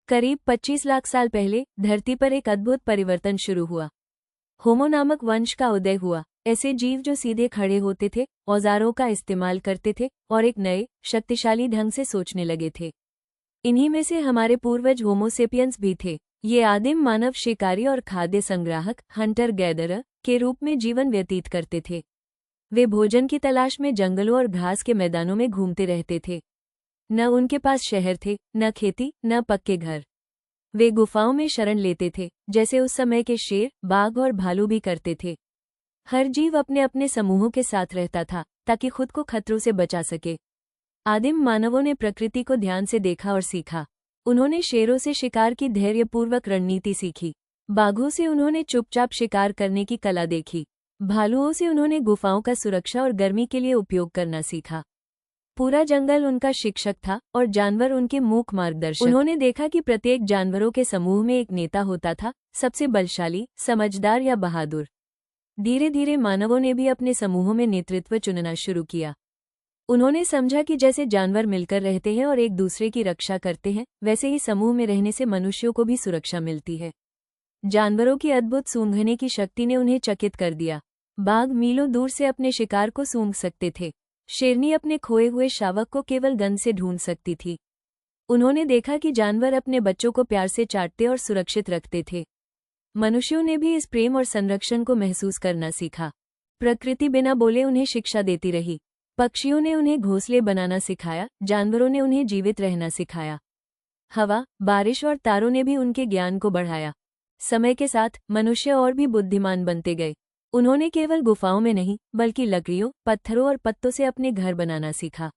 करीब 25 लाख साल पहले धरती पर एक अद्भुत परिवर्तन शुरू हुआ। होमो नामक वंश का उदय हुआ। ऐसे जीव जो सीधे खड़े होते थे, औजारों का इस्तेमाल करते थे और एक नए, शक्तिशाली ढंग से सोचने लगे थे। इन्हीं में से हमारे पूर्वज होमो सेपियंस भी थे। ये आदिम मानव शिकारी और खाद्य संग्राहक हंटर गैदरर के रूप में जीवन व्यतीत करते थे। वे भोजन की तलाश में जंगलों और घास के मैदानों में घूमते रहते थे। न उनके पास शहर थे, न खेती, न पक्के घर। वे गुफाओं में शरण लेते थे, जैसे उस समय के शेर, बाघ और भालू भी करते थे। हर जीव अपने अपने समूहों के साथ रहता था, ताकि खुद को खतरों से बचा सके। आदिम मानवों ने प्रकृति को ध्यान से देखा और सीखा। उन्होंने शेरों से शिकार की धैर्यपूर्वक रणनीति सीखी। बाघों से उन्होंने चुपचाप शिकार करने की कला देखी। भालुओं से उन्होंने गुफाओं का सुरक्षा और गर्मी के लिए उपयोग करना सीखा। पूरा जंगल उनका शिक्षक था और जानवर उनके मूक मार्गदर्शक। उन्होंने देखा कि प्रत्येक जानवरों के समूह में एक नेता होता था, सबसे बलशाली, समझदार या बहादुर। धीरे धीरे मानवों ने भी अपने समूहों में नेतृत्व चुनना शुरू किया। उन्होंने समझा कि जैसे जानवर मिलकर रहते हैं और एक दूसरे की रक्षा करते हैं, वैसे ही समूह में रहने से मनुष्यों को भी सुरक्षा मिलती है। जानवरों की अद्भुत सूंघने की शक्ति ने उन्हें चकित कर दिया। बाघ मीलों दूर से अपने शिकार को सूंघ सकते थे। शेरनी अपने खोए हुए शावक को केवल गंध से ढूंढ सकती थी। उन्होंने देखा कि जानवर अपने बच्चों को प्यार से चाटते और सुरक्षित रखते थे। मनुष्यों ने भी इस प्रेम और संरक्षण को महसूस करना सीखा। प्रकृति बिना बोले उन्हें शिक्षा देती रही। पक्षियों ने उन्हें घोंसले बनाना सिखाया, जानवरों ने उन्हें जीवित रहना सिखाया। हवा, बारिश और तारों ने भी उनके ज्ञान को बढ़ाया। समय के साथ मनुष्य और भी बुद्धिमान बनते गए। उन्होंने केवल गुफाओं में नहीं, बल्कि लकड़ियों, पत्थरों और पत्तों से अपने घर बनाना सीखा।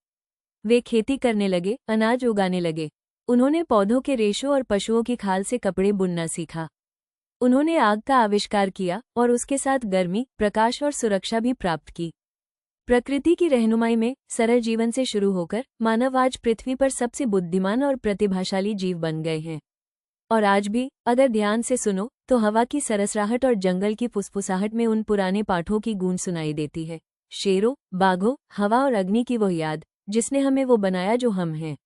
वे खेती करने लगे, अनाज उगाने लगे। उन्होंने पौधों के रेशों और पशुओं की खाल से कपड़े बुनना सीखा। उन्होंने आग का आविष्कार किया और उसके साथ गर्मी, प्रकाश और सुरक्षा भी प्राप्त की। प्रकृति की रहनुमाई में सरल जीवन से शुरू होकर मानव आज पृथ्वी पर सबसे बुद्धिमान और प्रतिभाशाली जीव बन गए हैं। और आज भी, अगर ध्यान से सुनो, तो हवा की सरसराहट और जंगल की फुसफुसाहट में उन पुराने पाठों की गूंज सुनाई देती है। शेरों, बाघों, हवा और अग्नि की वो याद, जिसने हमें वो बनाया जो हम हैं।